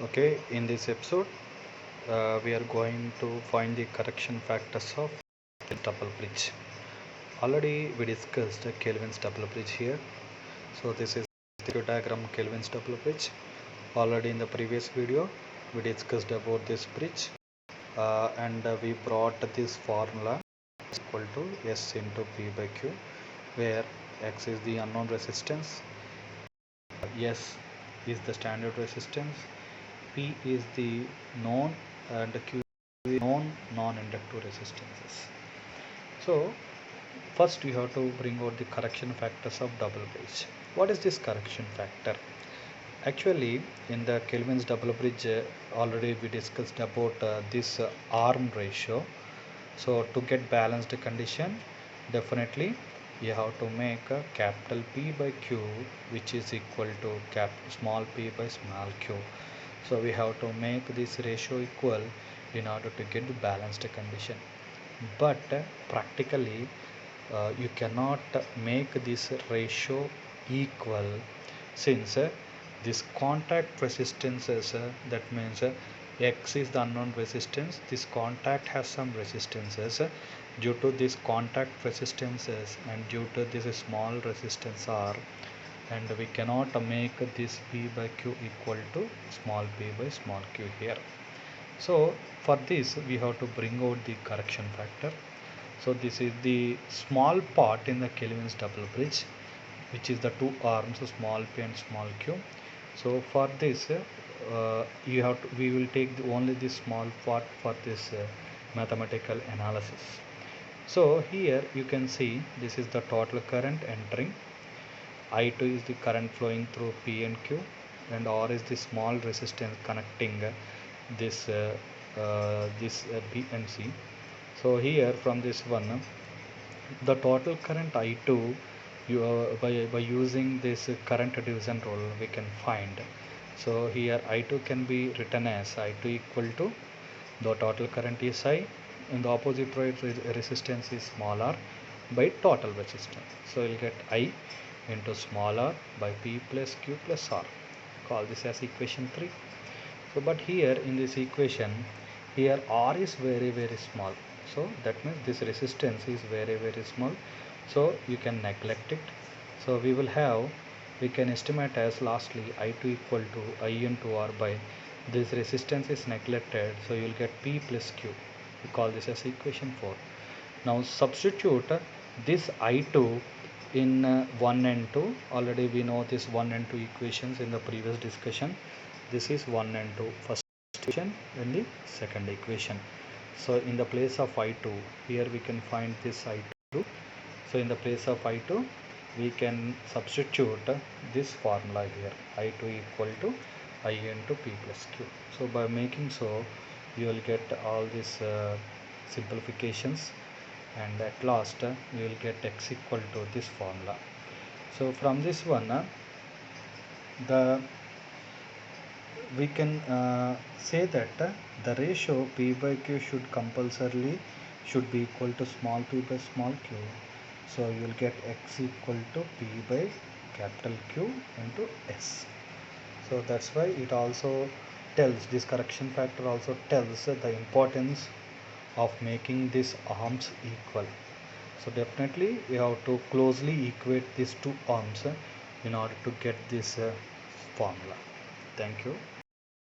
Okay, in this episode, we are going to find the correction factors of the double bridge. Already we discussed Kelvin's double bridge here. So this is the diagram Kelvin's double bridge. Already in the previous video, we discussed about this bridge and we brought this formula is equal to S into P by Q, where X is the unknown resistance, S is the standard resistance, P is the known, and Q is the known non-inductive resistances. So first you have to bring out the correction factors of double bridge. What is this correction factor? Actually, in the Kelvin's double bridge, already we discussed about this arm ratio. So to get balanced condition, definitely you have to make a capital P by Q, which is equal to small p by small q. So we have to make this ratio equal in order to get the balanced condition. But practically you cannot make this ratio equal, since this contact resistances, that means X is the unknown resistance, this contact has some resistances. Due to this contact resistances and due to this small resistance R, and we cannot make this P by Q equal to small p by small q here. So for this we have to bring out the correction factor. So this is the small part in the Kelvin's double bridge, which is the two arms, small p and small q. So for this we will take only this small part for this mathematical analysis. So here you can see this is the total current entering, I2 is the current flowing through P and Q, and R is the small resistance connecting this B and C. So here from this one, the total current I2, by using this current division rule we can find. So here I2 can be written as I2 equal to the total current is I, and the opposite resistance is small r by total resistance. So you'll get I into small r by P plus Q plus R. Call this as equation 3. So but here in this equation, here R is very small. So that means this resistance is very small. So you can neglect it. So we can estimate as lastly I2 equal to I into R by this resistance is neglected. So you will get P plus Q. We call this as equation 4. Now substitute this I2 in 1 and 2. Already we know this 1 and 2 equations in the previous discussion. This is 1 and 2, first equation and the second equation. So in the place of I2, here we can find this I2. So in the place of I2 we can substitute this formula here, I2 equal to I into P plus Q. So by making so, you will get all these simplifications, and at last you will get X equal to this formula. So from this one we can say that the ratio P by Q should compulsorily be equal to small p by small q. So you will get X equal to P by capital Q into S. So that's why it also tells, this correction factor also tells the importance of making these arms equal. So definitely we have to closely equate these two arms in order to get this formula. Thank you.